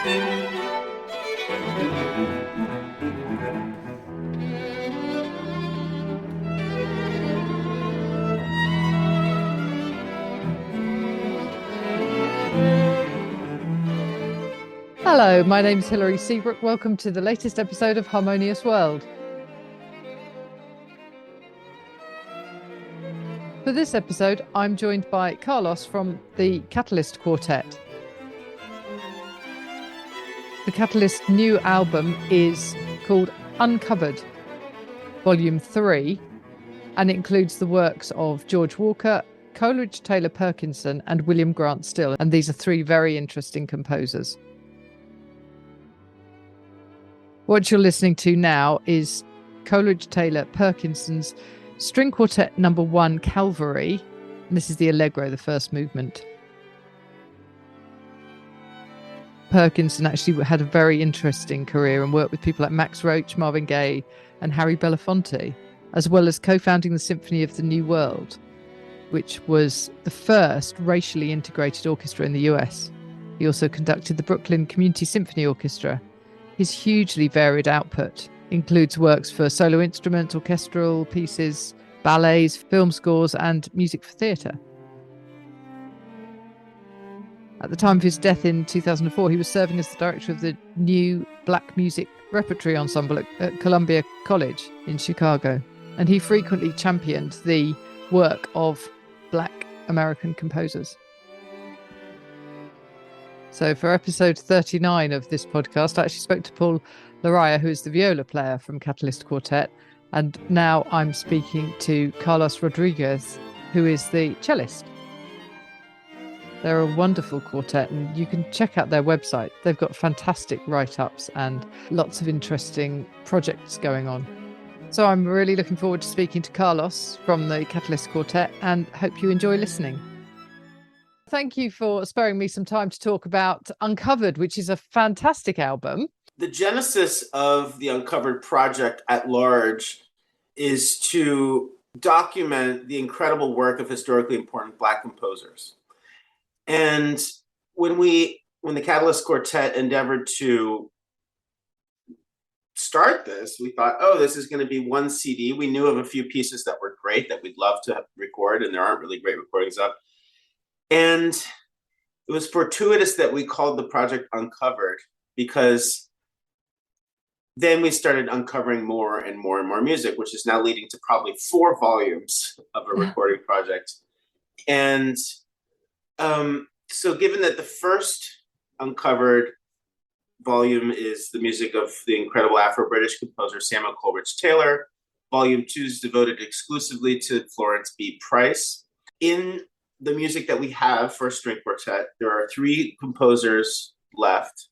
Hello, my name is Hilary Seabrook. Welcome to the latest episode of Harmonious World. For this episode, I'm joined by Karlos from the Catalyst Quartet. The Catalyst new album is called Uncovered, Volume 3, and includes the works of George Walker, Coleridge Taylor Perkinson, and William Grant Still. And these are three very interesting composers. What you're listening to now is Coleridge Taylor Perkinson's String Quartet No. 1 Calvary. And this is the Allegro, the first movement. Perkinson actually had a very interesting career and worked with people like Max Roach, Marvin Gaye, and Harry Belafonte, as well as co-founding the Symphony of the New World, which was the first racially integrated orchestra in the US. He also conducted the Brooklyn Community Symphony Orchestra. His hugely varied output includes works for solo instruments, orchestral pieces, ballets, film scores, and music for theatre. At the time of his death in 2004, he was serving as the director of the new Black Music Repertory Ensemble at Columbia College in Chicago. And he frequently championed the work of Black American composers. So for episode 39 of this podcast, I actually spoke to Paul Laraya, who is the viola player from Catalyst Quartet. And now I'm speaking to Karlos Rodriguez, who is the cellist. They're a wonderful quartet, and you can check out their website. They've got fantastic write-ups and lots of interesting projects going on. So I'm really looking forward to speaking to Karlos from the Catalyst Quartet, and hope you enjoy listening. Thank you for sparing me some time to talk about Uncovered, which is a fantastic album. The genesis of the Uncovered project at large is to document the incredible work of historically important Black composers. And when the Catalyst Quartet endeavored to start this, we thought, oh, this is going to be one CD. We knew of a few pieces that were great that we'd love to record, and there aren't really great recordings of. And it was fortuitous that we called the project Uncovered, because then we started uncovering more and more and more music, which is now leading to probably 4 volumes of a recording project. And so given that the first Uncovered volume is the music of the incredible Afro-British composer Samuel Coleridge Taylor, volume 2 is devoted exclusively to Florence B. Price. In the music that we have for string quartet, there are 3 composers left,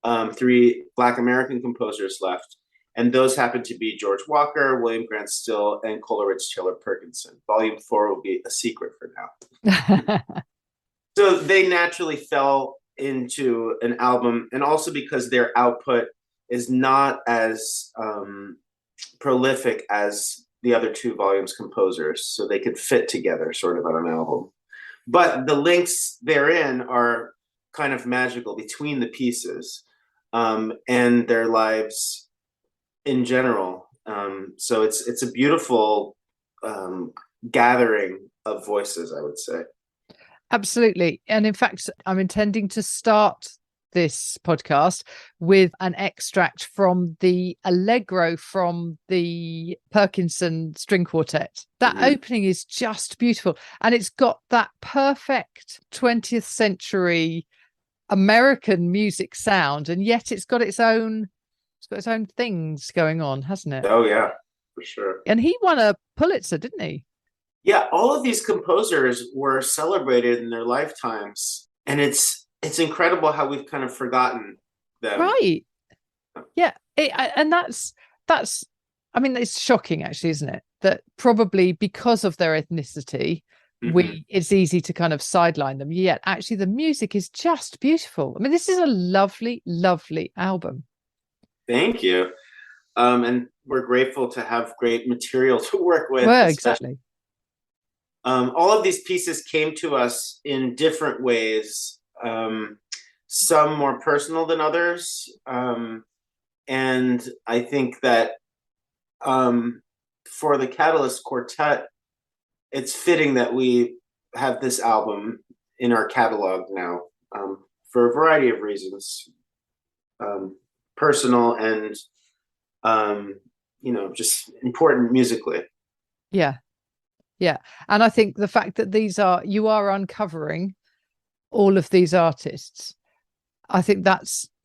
3 Black American composers left, and those happen to be George Walker, William Grant Still, and Coleridge Taylor Perkinson. Volume 4 will be a secret for now. So they naturally fell into an album, and also because their output is not as prolific as the other 2 volumes composers, so they could fit together sort of on an album. But the links therein are kind of magical between the pieces and their lives in general. So it's a beautiful gathering of voices, I would say. Absolutely. And in fact, I'm intending to start this podcast with an extract from the Allegro from the Perkinson String Quartet. That opening is just beautiful. And it's got that perfect 20th century American music sound. And yet it's got its own things going on, hasn't it? Oh, yeah, for sure. And he won a Pulitzer, didn't he? Yeah, all of these composers were celebrated in their lifetimes. And it's incredible how we've kind of forgotten them. Right. Yeah. And that's, I mean, it's shocking actually, isn't it? That probably because of their ethnicity, it's easy to kind of sideline them. Yet actually the music is just beautiful. I mean, this is a lovely, lovely album. Thank you. And we're grateful to have great material to work with. Well, exactly. All of these pieces came to us in different ways. some more personal than others. And I think that for the Catalyst Quartet, it's fitting that we have this album in our catalog now, for a variety of reasons, personal and just important musically. Yeah. Yeah. And I think the fact that you are uncovering all of these artists, I think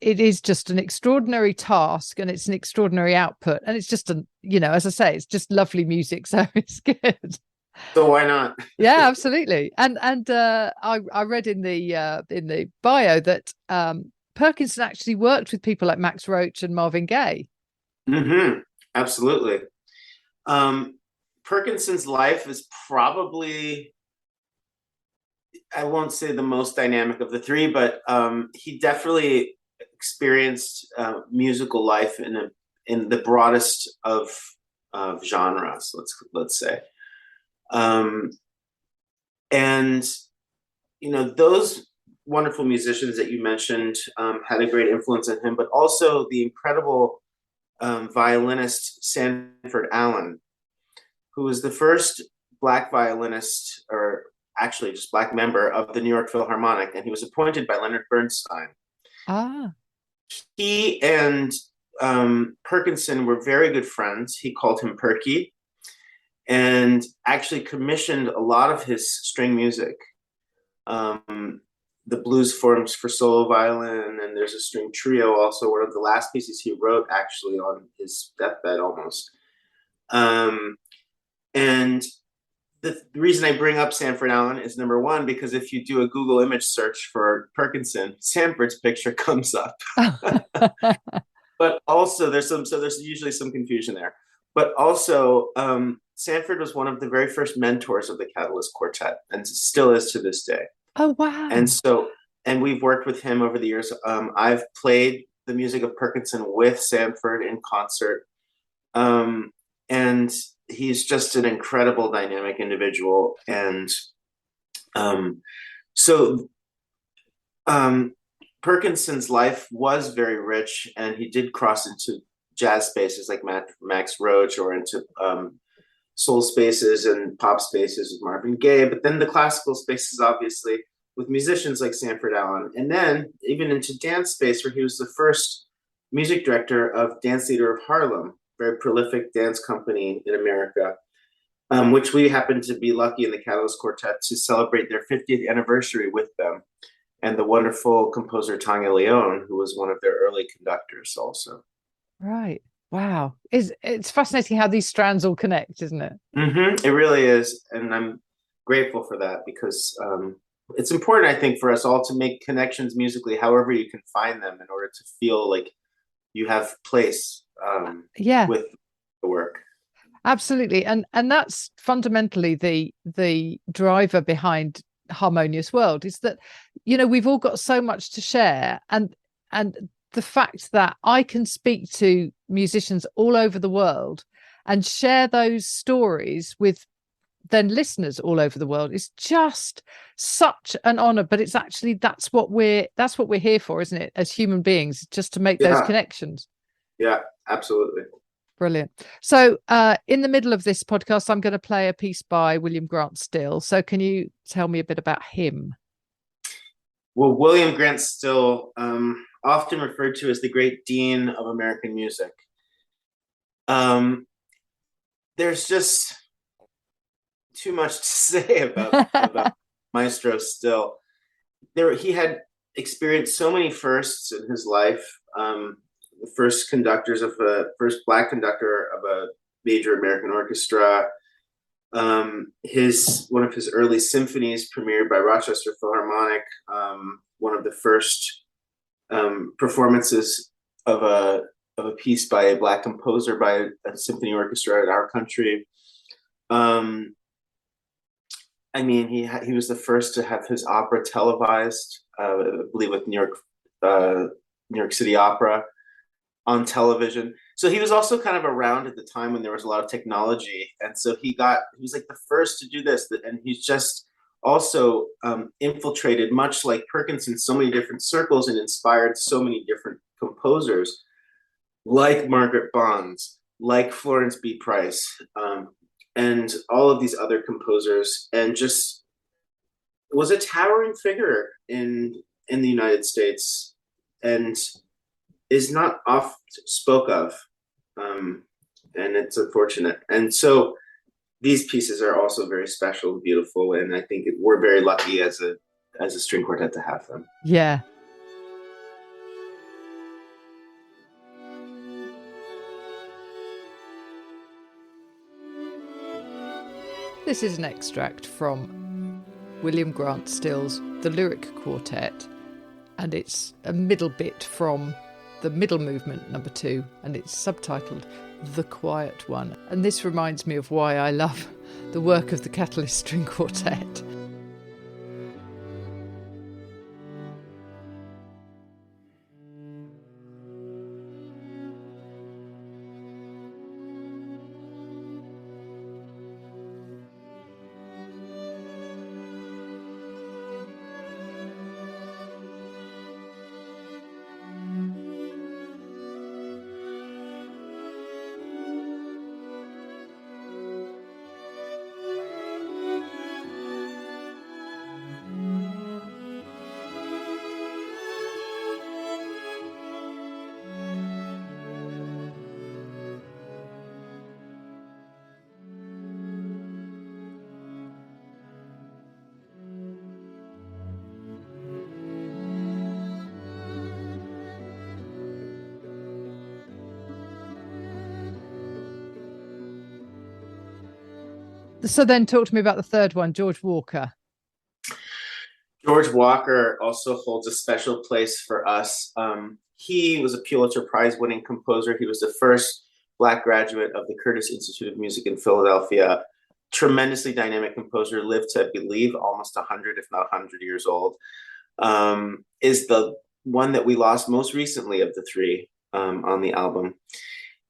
it is just an extraordinary task, and it's an extraordinary output. And it's just as I say, it's just lovely music. So it's good. So why not? Yeah, absolutely. And I read in the bio that Perkinson actually worked with people like Max Roach and Marvin Gaye. Mm-hmm. Absolutely. Perkinson's life is probably, I won't say the most dynamic of the three, but he definitely experienced musical life in the broadest of genres. Let's say, and those wonderful musicians that you mentioned had a great influence on him, but also the incredible violinist Sanford Allen, who was the first Black violinist, or actually just Black member of the New York Philharmonic, and he was appointed by Leonard Bernstein. Ah. He and Perkinson were very good friends. He called him Perky, and actually commissioned a lot of his string music. The blues forms for solo violin, and there's a string trio, also one of the last pieces he wrote actually on his deathbed almost. And the reason I bring up Sanford Allen is, number one, because if you do a Google image search for Perkinson, Sanford's picture comes up. But also there's usually some confusion there. But also Sanford was one of the very first mentors of the Catalyst Quartet, and still is to this day. Oh, wow. And we've worked with him over the years. I've played the music of Perkinson with Sanford in concert. And he's just an incredible dynamic individual. And Perkinson's life was very rich, and he did cross into jazz spaces like Max Roach, or into soul spaces and pop spaces with Marvin Gaye, but then the classical spaces, obviously, with musicians like Sanford Allen, and then even into dance space, where he was the first music director of Dance Theater of Harlem, very prolific dance company in America, which we happened to be lucky in the Catalyst Quartet to celebrate their 50th anniversary with them, and the wonderful composer Tanya Leone, who was one of their early conductors also. Right. Wow. It's fascinating how these strands all connect, isn't it? Mm-hmm. It really is. And I'm grateful for that, because it's important, I think, for us all to make connections musically, however you can find them, in order to feel like you have place with the work. Absolutely. And that's fundamentally the driver behind Harmonious World, is that, we've all got so much to share, and the fact that I can speak to musicians all over the world and share those stories with then listeners all over the world is just such an honor. But it's actually that's what we're here for, isn't it, as human beings, just to make those connections. Yeah, absolutely. Brilliant. So in the middle of this podcast, I'm going to play a piece by William Grant Still. So can you tell me a bit about him? Well, William Grant Still, often referred to as the great dean of American music. There's just too much to say about Maestro Still. He had experienced so many firsts in his life. The first Black conductor of a major American orchestra. One of his early symphonies premiered by Rochester Philharmonic. One of the first performances of a piece by a Black composer by a symphony orchestra in our country. He was the first to have his opera televised, I believe with New York City Opera on television. So he was also kind of around at the time when there was a lot of technology, and so he was like the first to do this, and he's just also infiltrated, much like Perkinson, so many different circles and inspired so many different composers, like Margaret Bonds, like Florence B. Price, and all of these other composers, and just was a towering figure in the United States, and is not oft spoke of, and it's unfortunate. And so these pieces are also very special and beautiful, and I think we're very lucky as a string quartet to have them. Yeah. This is an extract from William Grant Still's The Lyric Quartet, and it's a middle bit from the middle movement, number 2, and it's subtitled The Quiet One. And this reminds me of why I love the work of the Catalyst String Quartet. So then talk to me about the third one, George Walker. George Walker also holds a special place for us. He was a Pulitzer Prize winning composer. He was the first Black graduate of the Curtis Institute of Music in Philadelphia. Tremendously dynamic composer, lived to, I believe, almost 100, if not 100 years old. Is the one that we lost most recently of the three on the album.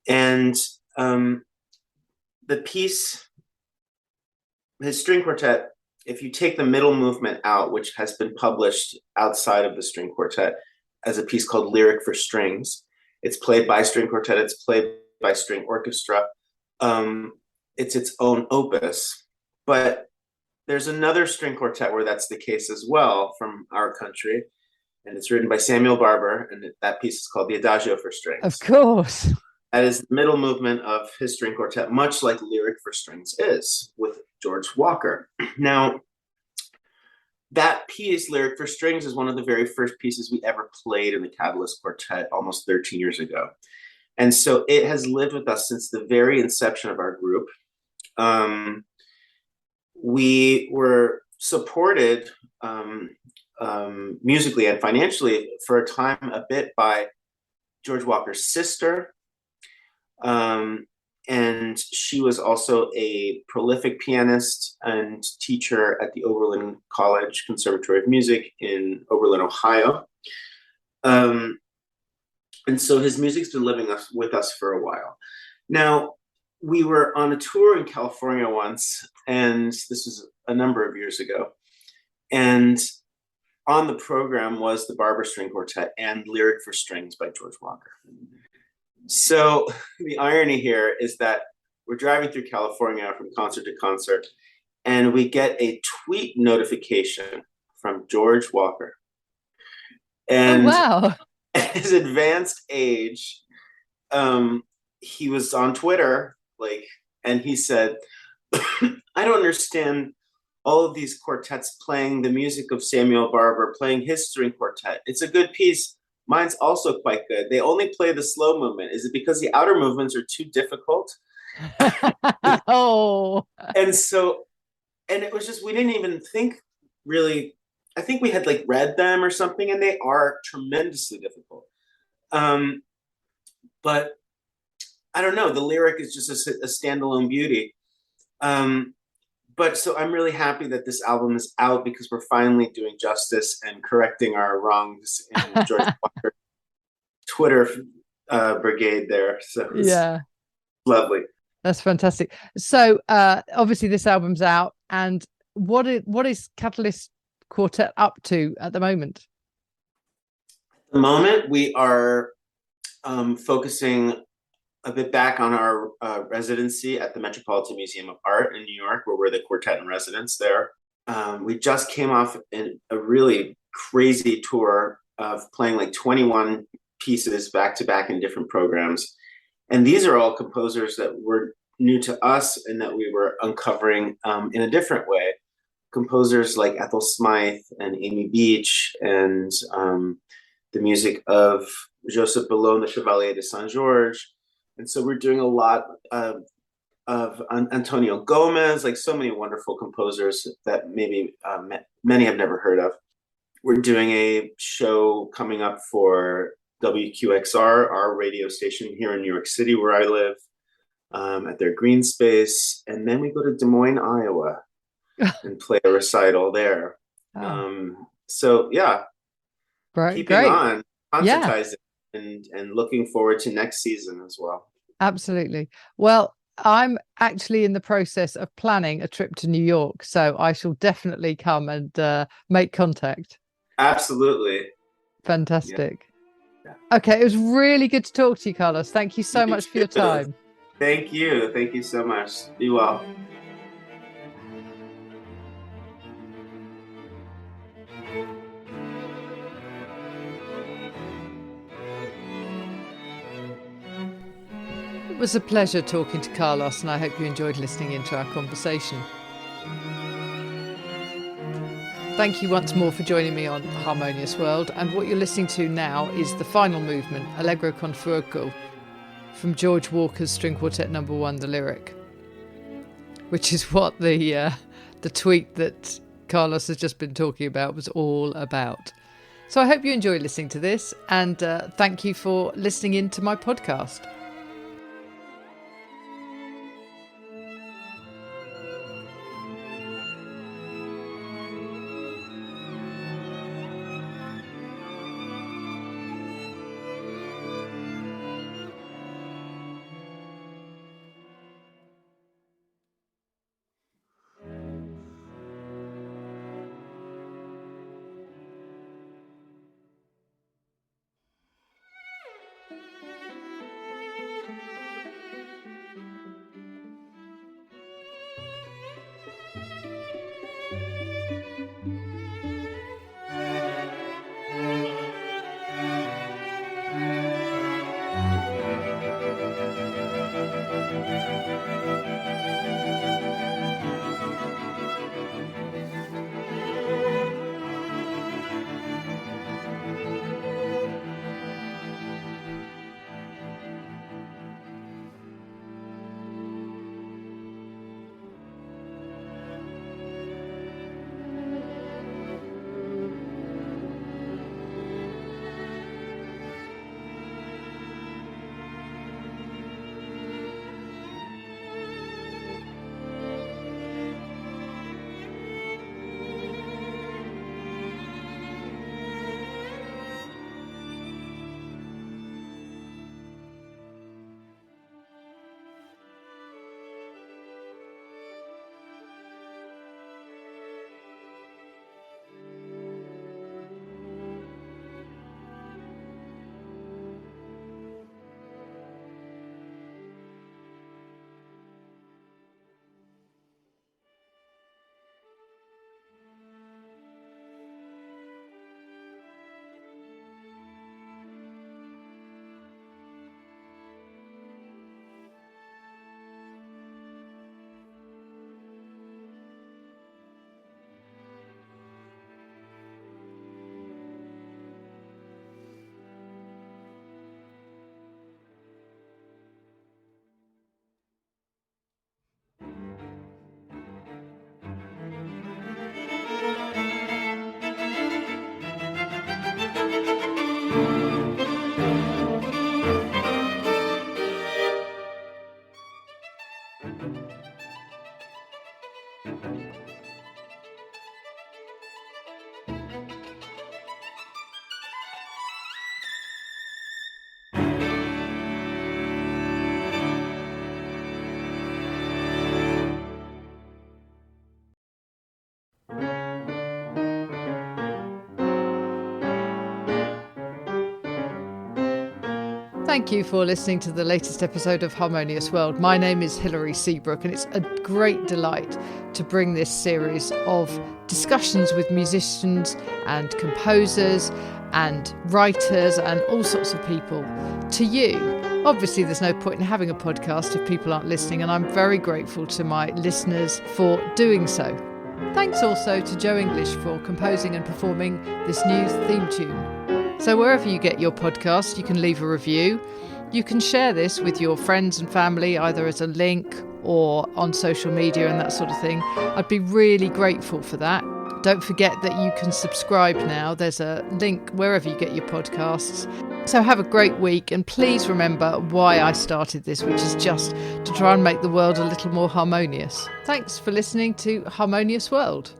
And the piece, his string quartet, if you take the middle movement out, which has been published outside of the string quartet as a piece called Lyric for Strings, it's played by string quartet, it's played by string orchestra. It's its own opus. But there's another string quartet where that's the case as well from our country, and it's written by Samuel Barber, and that piece is called the Adagio for Strings. Of course. That is the middle movement of his string quartet, much like Lyric for Strings is with George Walker. Now, that piece, Lyric for Strings, is one of the very first pieces we ever played in the Catalyst Quartet almost 13 years ago. And so it has lived with us since the very inception of our group. We were supported musically and financially for a time a bit by George Walker's sister. And she was also a prolific pianist and teacher at the Oberlin College Conservatory of Music in Oberlin, Ohio. And so his music's been living with us for a while. Now, we were on a tour in California once, and this was a number of years ago. And on the program was the Barber String Quartet and Lyric for Strings by George Walker. So the irony here is that we're driving through California from concert to concert, and we get a tweet notification from George Walker. And wow. At his advanced age, he was on Twitter, and he said, I don't understand all of these quartets playing the music of Samuel Barber, playing his string quartet. It's a good piece. Mine's also quite good. They only play the slow movement. Is it because the outer movements are too difficult? Oh. And it was just, we didn't even think really, I think we had read them or something, and they are tremendously difficult. But I don't know, the lyric is just a standalone beauty. But so I'm really happy that this album is out, because we're finally doing justice and correcting our wrongs in George Walker Twitter brigade there. So yeah, lovely. That's fantastic. So obviously this album's out, and what is Catalyst Quartet up to at the moment? At the moment, we are focusing a bit back on our residency at the Metropolitan Museum of Art in New York, where we're the quartet in residence there. We just came off a really crazy tour of playing like 21 pieces back to back in different programs. And these are all composers that were new to us and that we were uncovering in a different way. Composers like Ethel Smythe and Amy Beach and the music of Joseph Bellone, the Chevalier de Saint George. And so we're doing a lot of Antonio Gomez, like so many wonderful composers that maybe many have never heard of. We're doing a show coming up for WQXR, our radio station here in New York City, where I live, at their green space. And then we go to Des Moines, Iowa, and play a recital there. Oh. So yeah, keeping on, concertizing, and looking forward to next season as well. Absolutely. Well, I'm actually in the process of planning a trip to New York, so I shall definitely come and make contact. Absolutely. Fantastic. Yeah. Okay, it was really good to talk to you, Karlos. Thank you so much for your time. Thank you. Thank you so much. Be well. It was a pleasure talking to Karlos, and I hope you enjoyed listening into our conversation. Thank you once more for joining me on Harmonious World, and what you're listening to now is the final movement, Allegro con fuoco, from George Walker's String Quartet No. 1, the lyric, which is what the tweet that Karlos has just been talking about was all about. So I hope you enjoy listening to this, and thank you for listening in to my podcast. Thank you for listening to the latest episode of Harmonious World. My name is Hilary Seabrook, and it's a great delight to bring this series of discussions with musicians and composers and writers and all sorts of people to you. Obviously, there's no point in having a podcast if people aren't listening, and I'm very grateful to my listeners for doing so. Thanks also to Joe English for composing and performing this new theme tune. So wherever you get your podcast, you can leave a review. You can share this with your friends and family, either as a link or on social media and that sort of thing. I'd be really grateful for that. Don't forget that you can subscribe now. There's a link wherever you get your podcasts. So have a great week, and please remember why I started this, which is just to try and make the world a little more harmonious. Thanks for listening to Harmonious World.